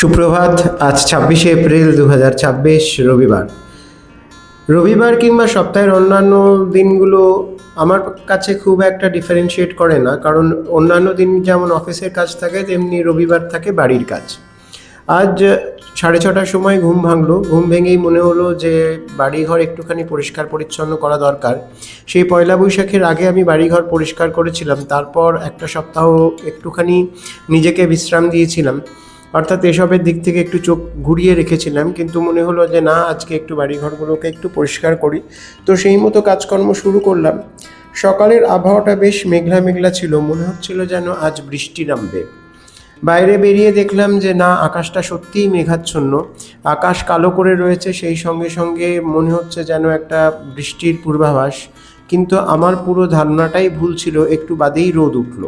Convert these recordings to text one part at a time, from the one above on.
সুপ্রভাত। আজ 26শে এপ্রিল 2026 রবিবার। রবিবার কিংবা সপ্তাহের অন্যান্য দিনগুলো আমার কাছে খুব একটা ডিফারেন্সিয়েট করে না, কারণ অন্যান্য দিন যেমন অফিসের কাজ থাকে তেমনি রবিবার থাকে বাড়ির কাজ। আজ 6:30টার সময় ঘুম ভাঙলো। ঘুম ভেঙেই মনে হলো যে বাড়িঘর একটুখানি পরিষ্কার পরিচ্ছন্ন করা দরকার। সেই পয়লা বৈশাখের আগে আমি বাড়িঘর পরিষ্কার করেছিলাম, তারপর একটা সপ্তাহ একটুখানি নিজেকে বিশ্রাম দিয়েছিলাম, অর্থাৎ এসবের দিক থেকে একটু চোখ ঘুরিয়ে রেখেছিলাম। কিন্তু মনে হলো যে না, আজকে একটু বাড়িঘরগুলোকে একটু পরিষ্কার করি। তো সেই মতো কাজকর্ম শুরু করলাম। সকালের আবহাওয়াটা বেশ মেঘলা মেঘলা ছিল, মনে হচ্ছিল যেন আজ বৃষ্টি নামবে। বাইরে বেরিয়ে দেখলাম যে না, আকাশটা সত্যিই মেঘাচ্ছন্ন। আকাশ কালো করে রয়েছে, সেই সঙ্গে সঙ্গে মনে হচ্ছে যেন একটা বৃষ্টির পূর্বাভাস। কিন্তু আমার পুরো ধারণাটাই ভুল ছিল, একটু বাদেই রোদ উঠল।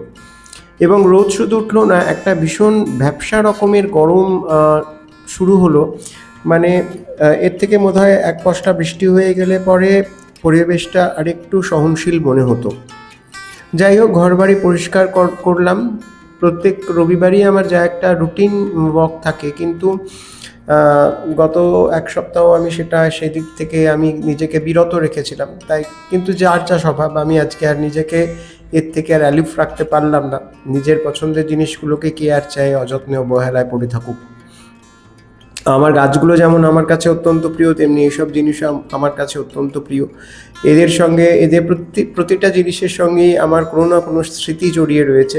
এবং রোদ শুধু উঠলো না, একটা ভীষণ ভ্যাপসা রকমের গরম শুরু হলো। মানে এর থেকে বোধহয় এক পশলা বৃষ্টি হয়ে গেলে পরে পরিবেশটা আরেকটু সহনশীল মনে হতো। যাই হোক, ঘরবাড়ি পরিষ্কার করলাম। প্রত্যেক রবিবারই আমার যা একটা রুটিন ওয়াক থাকে, কিন্তু গত এক সপ্তাহ আমি সেদিক থেকে আমি নিজেকে বিরত রেখেছিলাম। তাই কিন্তু যার যা স্বভাব, আমি আজকে আর নিজেকে এর থেকে আর অ্যালিফ রাখতে পারলাম না। নিজের পছন্দের জিনিসগুলোকে কে আর চায় অযত্নে অবহেলায় পড়ে থাকুক। আমার গাছগুলো যেমন আমার কাছে অত্যন্ত প্রিয়, তেমনি এইসব জিনিসও আমার কাছে অত্যন্ত প্রিয়। এদের প্রতিটা জিনিসের সঙ্গেই আমার কোনো না কোনো স্মৃতি জড়িয়ে রয়েছে।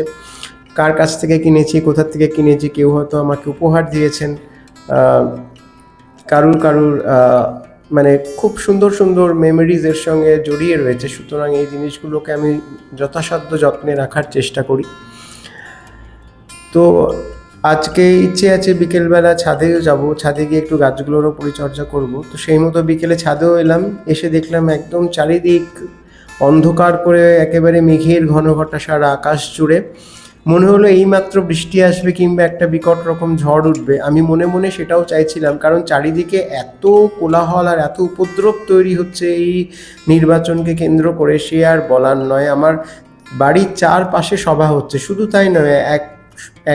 কার কাছ থেকে কিনেছি, কোথা থেকে কিনেছি, কেউ হয়তো আমাকে উপহার দিয়েছেন, কারুর মানে খুব সুন্দর সুন্দর মেমোরিজের সঙ্গে জড়িয়ে রয়েছে। সুতরাং এই জিনিসগুলোকে আমি যথাসাধ্য যত্নে রাখার চেষ্টা করি। তো আজকে ইচ্ছে আছে বিকেলবেলা ছাদেও যাব, ছাদে গিয়ে একটু গাছগুলোরও পরিচর্যা করব। তো সেই মতো বিকেলে ছাদেও এলাম, এসে দেখলাম একদম চারিদিক অন্ধকার করে একেবারে মেঘের ঘনঘটা সারা আকাশ জুড়ে। মনে হলো এইমাত্র বৃষ্টি আসবে কিংবা একটা বিকট রকম ঝড় উঠবে। আমি মনে মনে সেটাও চাইছিলাম, কারণ চারিদিকে এত কোলাহল আর এত উপদ্রব তৈরি হচ্ছে এই নির্বাচনকে কেন্দ্র করে, সে আর বলার নয়। আমার বাড়ির চারপাশে সভা হচ্ছে। শুধু তাই নয়,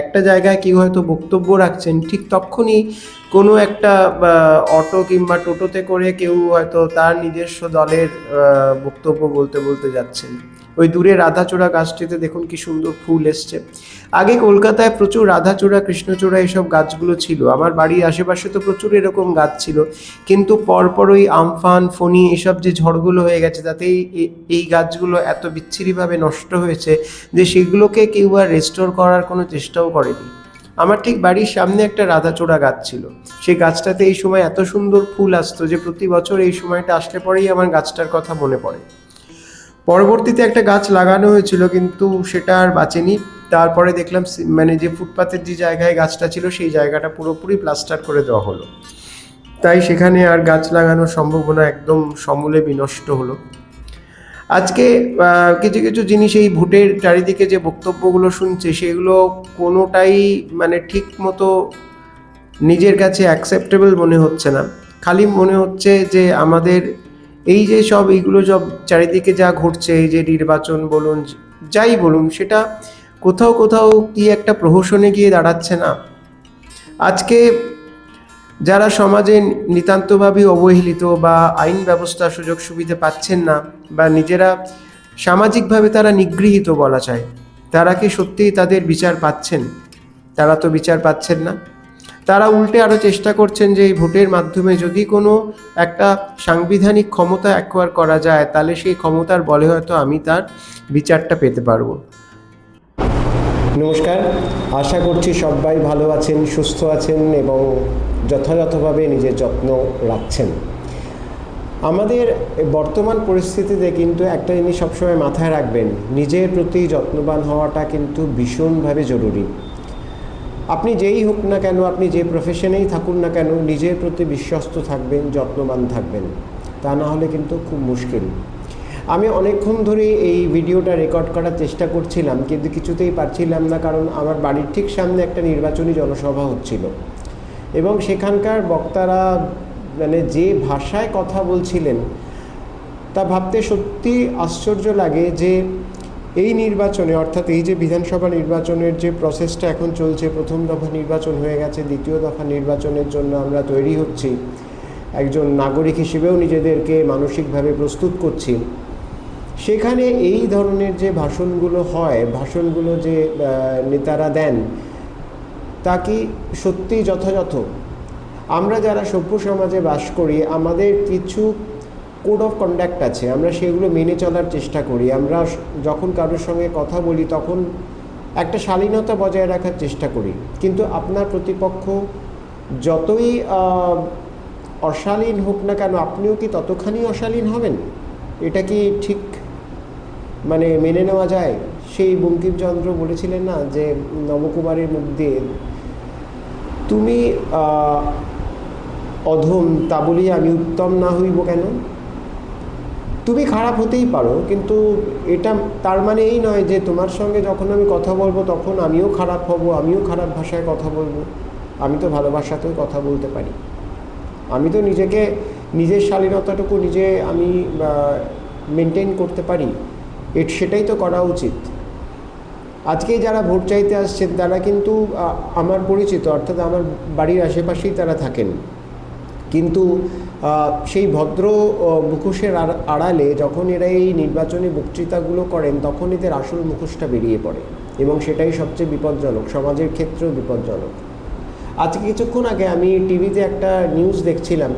একটা জায়গায় কেউ হয়তো বক্তব্য রাখছেন, ঠিক তখনই কোনো একটা অটো কিংবা টোটোতে করে কেউ হয়তো তার নিজস্ব দলের বক্তব্য বলতে বলতে যাচ্ছেন। ওই দূরে রাধাচূড়া গাছটিতে দেখুন কি সুন্দর ফুল এসছে। আগে কলকাতায় প্রচুর রাধাচূড়া, কৃষ্ণচূড়া এইসব গাছগুলো ছিল। আমার বাড়ির আশেপাশে তো প্রচুর এরকম গাছ ছিল, কিন্তু পরপর ওই আমফান, ফণি এসব যে ঝড়গুলো হয়ে গেছে, তাতেই এই গাছগুলো এত বিচ্ছিরিভাবে নষ্ট হয়েছে যে সেগুলোকে কেউ আর রেস্টোর করার কোনো চেষ্টাও করেনি। আমার ঠিক বাড়ির সামনে একটা রাধাচূড়া গাছ ছিল। সেই গাছটাতে এই সময় এত সুন্দর ফুল আসতো যে প্রতি বছর এই সময়টা আসলে পরেই আমার গাছটার কথা মনে পড়ে। পরবর্তীতে একটা গাছ লাগানো হয়েছিল, কিন্তু সেটা আর বাঁচেনি। তারপরে দেখলাম মানে যে ফুটপাতের যে জায়গায় গাছটা ছিল সেই জায়গাটা পুরোপুরি প্লাস্টার করে দেওয়া হলো। তাই সেখানে আর গাছ লাগানোর সম্ভাবনা একদম সমূলে বিনষ্ট হলো। আজকে কিছু কিছু জিনিস, এই ভোটের চারিদিকে যে বক্তব্যগুলো শুনছে সেগুলো কোনোটাই মানে ঠিক মতো নিজের কাছে অ্যাকসেপ্টেবল মনে হচ্ছে না। খালি মনে হচ্ছে যে আমাদের এই যে এইগুলো সব চারিদিকে যা ঘটছে, এই যে নির্বাচন বলুন, যাই বলুন, সেটা কোথাও কোথাও কি একটা প্রহসনে গিয়ে দাঁড়াচ্ছে না। আজকে যারা সমাজে নিতান্তভাবে অবহেলিত বা আইন ব্যবস্থা সুযোগ সুবিধা পাচ্ছেন না, বা নিজেরা সামাজিকভাবে তারা নিগৃহীত বলা যায়, তারা কি সত্যিই তাদের বিচার পাচ্ছেন? তারা তো বিচার পাচ্ছেন না। তারা উল্টে আরও চেষ্টা করছেন যে এই ভোটের মাধ্যমে যদি কোনো একটা সাংবিধানিক ক্ষমতা অ্যাকোয়ার করা যায়, তাহলে সেই ক্ষমতার বলে হয়তো আমি তার বিচারটা পেতে পারবো। নমস্কার, আশা করছি সবাই ভালো আছেন, সুস্থ আছেন এবং যথাযথভাবে নিজের যত্ন রাখছেন। আমাদের বর্তমান পরিস্থিতিতে কিন্তু একটা জিনিস সবসময় মাথায় রাখবেন, নিজের প্রতি যত্নবান হওয়াটা কিন্তু ভীষণভাবে জরুরি। আপনি যেই হোক না কেন, আপনি যে প্রফেশনেই থাকুন না কেন, নিজের প্রতি বিশ্বস্ত থাকবেন, যত্নবান থাকবেন। তা না হলে কিন্তু খুব মুশকিল। আমি অনেকক্ষণ ধরে এই ভিডিওটা রেকর্ড করার চেষ্টা করছিলাম, কিন্তু কিছুতেই পারছিলাম না, কারণ আমার বাড়ির ঠিক সামনে একটা নির্বাচনী জনসভা হচ্ছিল এবং সেখানকার বক্তারা মানে যে ভাষায় কথা বলছিলেন তা ভাবতে সত্যি আশ্চর্য লাগে যে এই নির্বাচনে, অর্থাৎ এই যে বিধানসভা নির্বাচনের যে প্রসেসটা এখন চলছে, প্রথম দফা নির্বাচন হয়ে গেছে, দ্বিতীয় দফা নির্বাচনের জন্য আমরা তৈরি হচ্ছি, একজন নাগরিক হিসেবেও নিজেদেরকে মানসিকভাবে প্রস্তুত করছি। সেখানে এই ধরনের যে ভাষণগুলো হয়, ভাষণগুলো যে নেতারা দেন, তা কি সত্যিই যথাযথ? আমরা যারা সভ্য সমাজে বাস করি, আমাদের কিছু কোড অফ কন্ডাক্ট আছে, আমরা সেগুলো মেনে চলার চেষ্টা করি। আমরা যখন কারোর সঙ্গে কথা বলি তখন একটা শালীনতা বজায় রাখার চেষ্টা করি, কিন্তু আপনার প্রতিপক্ষ যতই অশালীন হোক না কেন, আপনিও কি ততখানি অশালীন হবেন? এটা কি ঠিক মানে মেনে নেওয়া যায়? সেই বঙ্কিমচন্দ্র বলেছিলেন না যে নবকুমারের মুখ দিয়ে, তুমি অধম, তা বলি আমি উত্তম না হইব কেন? তুমি খারাপ হতেই পারো, কিন্তু এটা তার মানে এই নয় যে তোমার সঙ্গে যখন আমি কথা বলবো তখন আমিও খারাপ হব, আমিও খারাপ ভাষায় কথা বলবো। আমি তো ভালো ভাষাতেও কথা বলতে পারি। আমি তো নিজের শালীনতাটুকু আমি মেনটেন করতে পারি। সেটাই তো করা উচিত। আজকে যারা ভোট চাইতে আসছেন তারা কিন্তু আমার পরিচিত, অর্থাৎ আমার বাড়ির আশেপাশেই তারা থাকেন, কিন্তু সেই ভদ্র মুখোশের আড়ালে যখন এরা এই নির্বাচনী বক্তৃতাগুলো করেন তখন এদের আসল মুখোশটা বেরিয়ে পড়ে, এবং সেটাই সবচেয়ে বিপজ্জনক, সমাজের ক্ষেত্রেও বিপজ্জনক। আজকে কিছুক্ষণ আগে আমি টিভিতে একটা নিউজ দেখছিলাম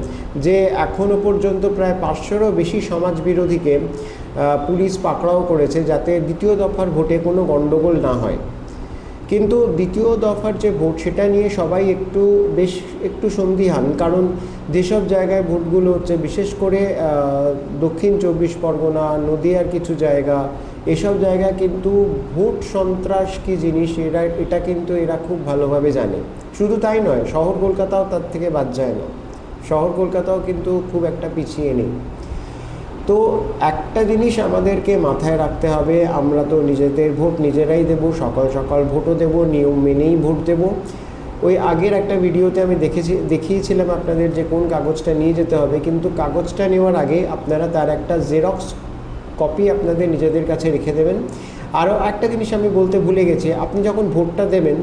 যে এখনও পর্যন্ত প্রায় 500-রও বেশি সমাজবিরোধীকে পুলিশ পাকড়াও করেছে যাতে দ্বিতীয় দফার ভোটে কোনো গণ্ডগোল না হয়। কিন্তু দ্বিতীয় দফার যে ভোট, সেটা নিয়ে সবাই একটু সন্দিহান, কারণ যেসব জায়গায় ভোটগুলো হচ্ছে, বিশেষ করে দক্ষিণ 24 পরগনা, নদিয়ার কিছু জায়গা, এসব জায়গায় কিন্তু ভোট সন্ত্রাস কী জিনিস এটা কিন্তু এরা খুব ভালোভাবে জানে। শুধু তাই নয়, শহর কলকাতাও তার থেকে বাদ যায় না। শহর কলকাতাও কিন্তু খুব একটা পিছিয়ে নেই। তো একটা জিনিস আমাদেরকে মাথায় রাখতে হবে, আমরা তো নিজেদের ভোট নিজেরাই দেবো, সকাল সকাল ভোটও দেবো, নিয়ম মেনেই ভোট দেবো। ওই আগের একটা ভিডিওতে আমি দেখিয়েছিলাম আপনাদের যে কোন কাগজটা নিয়ে যেতে হবে, কিন্তু কাগজটা নেওয়ার আগে আপনারা তার একটা জেরক্স কপি আপনাদের নিজেদের কাছে রেখে দেবেন। আরও একটা জিনিস আমি বলতে ভুলে গেছি, আপনি যখন ভোটটা দেবেন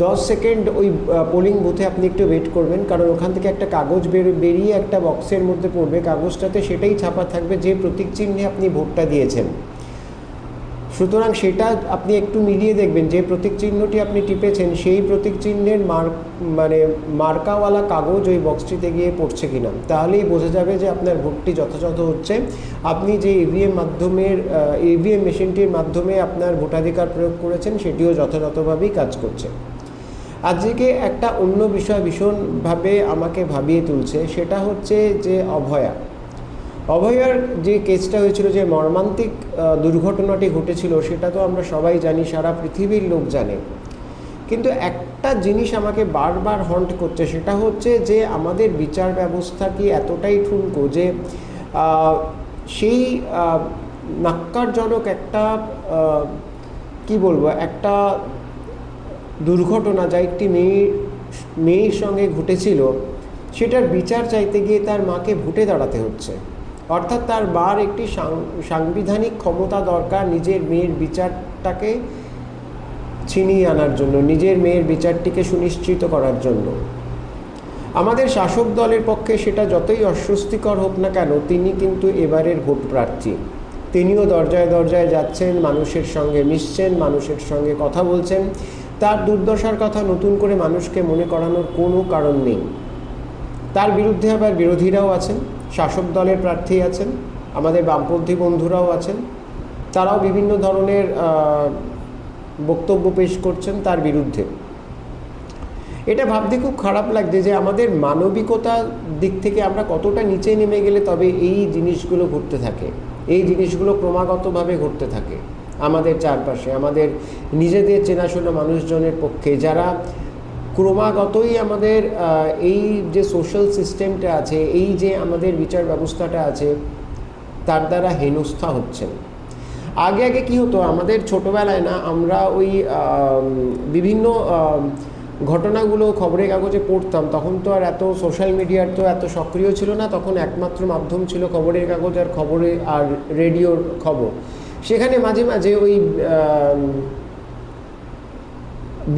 10 সেকেন্ড ওই পোলিং বুথে আপনি একটু ওয়েট করবেন, কারণ ওখান থেকে একটা কাগজ বেরিয়ে একটা বক্সের মধ্যে পড়বে। কাগজটাতে সেটাই ছাপা থাকবে যে প্রতীক চিহ্নে আপনি ভোটটা দিয়েছেন। সুতরাং সেটা আপনি একটু মিলিয়ে দেখবেন যে প্রতীক চিহ্নটি আপনি টিপেছেন সেই প্রতীক চিহ্নের মার্কাওয়ালা কাগজ ওই বক্সটিতে গিয়ে পড়ছে কিনা, তাহলেই বোঝা যাবে যে আপনার ভোটটি যথাযথ হচ্ছে। আপনি যে ইভিএম মেশিনটির মাধ্যমে আপনার ভোটাধিকার প্রয়োগ করেছেন সেটিও যথাযথভাবেই কাজ করছে। আজকে একটা অন্য বিষয় ভীষণভাবে আমাকে ভাবিয়ে তুলছে, সেটা হচ্ছে যে অভয়ার যে কেসটা হয়েছিল, যে মর্মান্তিক দুর্ঘটনাটি ঘটেছিল, সেটা তো আমরা সবাই জানি, সারা পৃথিবীর লোক জানে। কিন্তু একটা জিনিস আমাকে বারবার হন্ট করছে, সেটা হচ্ছে যে আমাদের বিচার ব্যবস্থা কি এতটাই ঠুনকো যে সেই ন্যক্কারজনক একটা একটা দুর্ঘটনা যা একটি মেয়ের সঙ্গে ঘটেছিল, সেটার বিচার চাইতে গিয়ে তার মাকে ভোটে দাঁড়াতে হচ্ছে। অর্থাৎ তার বার একটি সাংবিধানিক ক্ষমতা দরকার নিজের মেয়ের বিচারটাকে ছিনিয়ে আনার জন্য, নিজের মেয়ের বিচারটিকে সুনিশ্চিত করার জন্য। আমাদের শাসক দলের পক্ষে সেটা যতই অস্বস্তিকর হোক না কেন, তিনি কিন্তু এবারের ভোট প্রার্থী। তিনিও দরজায় দরজায় যাচ্ছেন, মানুষের সঙ্গে মিশছেন, মানুষের সঙ্গে কথা বলছেন। তার দুর্দশার কথা নতুন করে মানুষকে মনে করানোর কোনো কারণ নেই। তার বিরুদ্ধে আবার বিরোধীরাও আছেন, শাসক দলের প্রার্থী আছেন, আমাদের বামপন্থী বন্ধুরাও আছেন, তারাও বিভিন্ন ধরনের বক্তব্য পেশ করছেন তার বিরুদ্ধে। এটা ভাবতে খুব খারাপ লাগছে যে আমাদের মানবিকতার দিক থেকে আমরা কতটা নিচে নেমে গেলে তবে এই জিনিসগুলো ঘটতে থাকে, এই জিনিসগুলো ক্রমাগতভাবে ঘটতে থাকে আমাদের চারপাশে, আমাদের নিজেদের চেনাশোনা মানুষজনের পক্ষে, যারা ক্রমাগতই আমাদের এই যে সোশ্যাল সিস্টেমটা আছে, এই যে আমাদের বিচার ব্যবস্থাটা আছে, তার দ্বারা হেনস্থা হচ্ছেন। আগে কি হতো, আমাদের ছোটোবেলায় না আমরা ওই বিভিন্ন ঘটনাগুলো খবরের কাগজে পড়তাম, তখন তো আর এত সোশ্যাল মিডিয়ার তো এত সক্রিয় ছিল না, তখন একমাত্র মাধ্যম ছিল খবরের কাগজ আর রেডিওর খবর। সেখানে মাঝে মাঝে ওই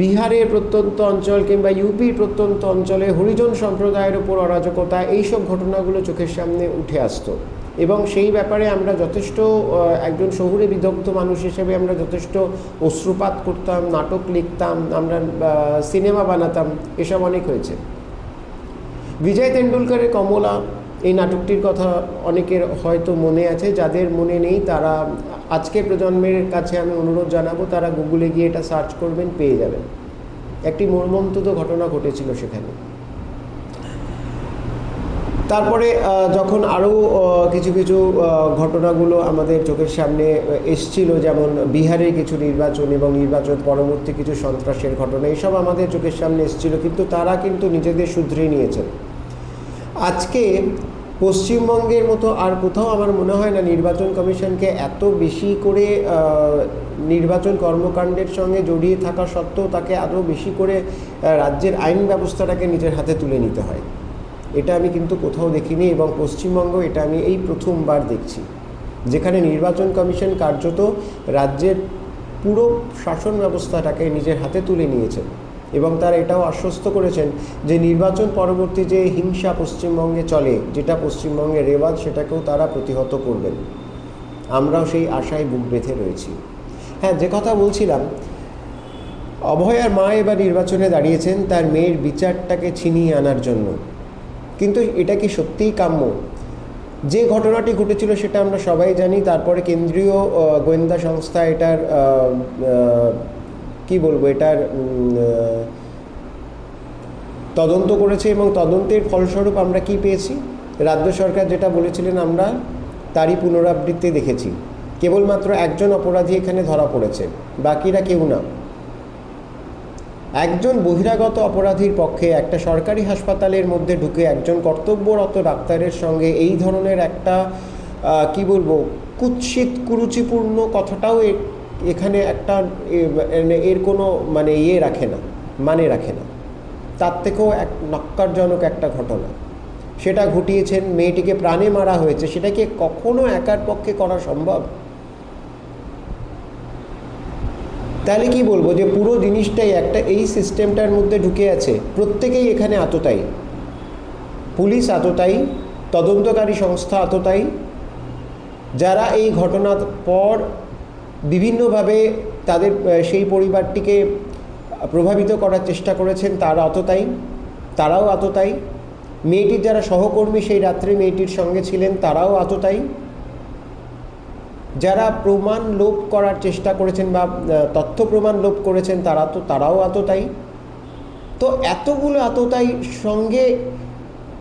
বিহারের প্রত্যন্ত অঞ্চল কিংবা ইউপির প্রত্যন্ত অঞ্চলে হরিজন সম্প্রদায়ের ওপর অরাজকতা, এইসব ঘটনাগুলো চোখের সামনে উঠে আসতো এবং সেই ব্যাপারে আমরা যথেষ্ট, একজন শহুরে বিদগ্ধ মানুষ হিসেবে আমরা যথেষ্ট অশ্রুপাত করতাম, নাটক লিখতাম, আমরা সিনেমা বানাতাম, এসব অনেক হয়েছে। বিজয় তেন্ডুলকরের কমলা এই নাটকটির কথা অনেকের হয়তো মনে আছে, যাদের মনে নেই তারা, আজকের প্রজন্মের কাছে আমি অনুরোধ জানাবো, তারা গুগলে গিয়ে এটা সার্চ করবেন, পেয়ে যাবেন। একটি মর্মন্তুদ ঘটনা ঘটেছিল সেখানে। তারপরে যখন আরও কিছু কিছু ঘটনাগুলো আমাদের চোখের সামনে এসছিল, যেমন বিহারের কিছু নির্বাচন এবং নির্বাচন পরবর্তী কিছু সন্ত্রাসের ঘটনা, এইসব আমাদের চোখের সামনে এসছিল, কিন্তু তারা কিন্তু নিজেদের শুধরে নিয়েছেন। আজকে পশ্চিমবঙ্গের মতো আর কোথাও আমার মনে হয় না নির্বাচন কমিশনকে এত বেশি করে নির্বাচন কর্মকাণ্ডের সঙ্গে জড়িয়ে থাকা সত্ত্বেও তাকে আরও বেশি করে রাজ্যের আইন ব্যবস্থাটাকে নিজের হাতে তুলে নিতে হয়। এটা আমি কিন্তু কোথাও দেখিনি এবং পশ্চিমবঙ্গ এটা আমি এই প্রথমবার দেখছি, যেখানে নির্বাচন কমিশন কার্যত রাজ্যের পুরো শাসন ব্যবস্থাটাকে নিজের হাতে তুলে নিয়েছেন এবং তারা এটাও আশ্বস্ত করেছেন যে নির্বাচন পরবর্তী যে হিংসা পশ্চিমবঙ্গে চলে, যেটা পশ্চিমবঙ্গের রেওয়াজ, সেটাকেও তারা প্রতিহত করবেন। আমরাও সেই আশায় বুক বেঁধে রয়েছি। হ্যাঁ, যে কথা বলছিলাম, অভয়ার মা এবার নির্বাচনে দাঁড়িয়েছেন তার মেয়ের বিচারটাকে ছিনিয়ে আনার জন্য, কিন্তু এটা কি সত্যিই কাম্য? যে ঘটনাটি ঘটেছিল সেটা আমরা সবাই জানি। তারপরে কেন্দ্রীয় গোয়েন্দা সংস্থা এটার কি বলবো, এটার তদন্ত করেছে এবং তদন্তের ফলস্বরূপ আমরা কি পেয়েছি? রাজ্য সরকার যেটা বলেছিলেন আমরা তারই পুনরাবৃত্তি দেখেছি। কেবলমাত্র একজন অপরাধী এখানে ধরা পড়েছে, বাকিরা কেউ না। একজন বহিরাগত অপরাধীর পক্ষে একটা সরকারি হাসপাতালের মধ্যে ঢুকে একজন কর্তব্যরত ডাক্তারের সঙ্গে এই ধরনের একটা কি বলবো, কুৎসিত কুরুচিপূর্ণ কথাটাও এখানে একটা এর কোনো মানে রাখে না। তার থেকেও এক নক্কারজনক একটা ঘটনা সেটা ঘটিয়েছেন, মেয়েটিকে প্রাণে মারা হয়েছে। সেটা কি কখনো একার পক্ষে করা সম্ভব? তাহলে কি বলবো যে পুরো জিনিসটাই একটা এই সিস্টেমটার মধ্যে ঢুকে আছে। প্রত্যেকেই এখানে আততায়ী, পুলিশ আততায়ী, তদন্তকারী সংস্থা আততায়ী, যারা এই ঘটনার পর বিভিন্নভাবে তাদের সেই পরিবারটিকে প্রভাবিত করার চেষ্টা করেছেন তারা তারাও আততায়ী। মেয়েটির যারা সহকর্মী সেই রাত্রে মেয়েটির সঙ্গে ছিলেন তারাও আততায়ী। যারা প্রমাণ লোপ করার চেষ্টা করেছেন বা তথ্য প্রমাণ লোপ করেছেন তারাও আততায়ী। তো এতগুলো আততায়ীর সঙ্গে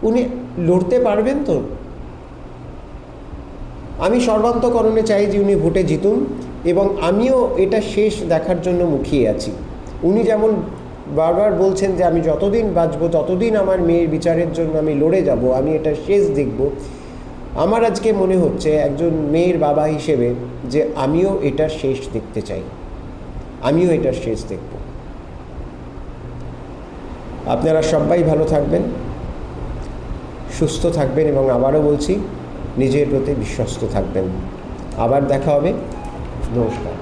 উনি লড়তে পারবেন তো? আমি সর্বান্তকরণে চাই যে উনি ভোটে জিতুন এবং আমিও এটা শেষ দেখার জন্য মুখিয়ে আছি। উনি যেমন বারবার বলছেন যে আমি যতদিন বাঁচবো ততদিন আমার মেয়ের বিচারের জন্য আমি লড়ে যাব, আমি এটা শেষ দেখব। আমার আজকে মনে হচ্ছে একজন মেয়ের বাবা হিসেবে যে আমিও এটার শেষ দেখতে চাই, আমিও এটার শেষ দেখব। আপনারা সবাই ভালো থাকবেন, সুস্থ থাকবেন এবং আবারও বলছি নিজের প্রতি বিশ্বস্ত থাকবেন। আবার দেখা হবে। নমস্কার।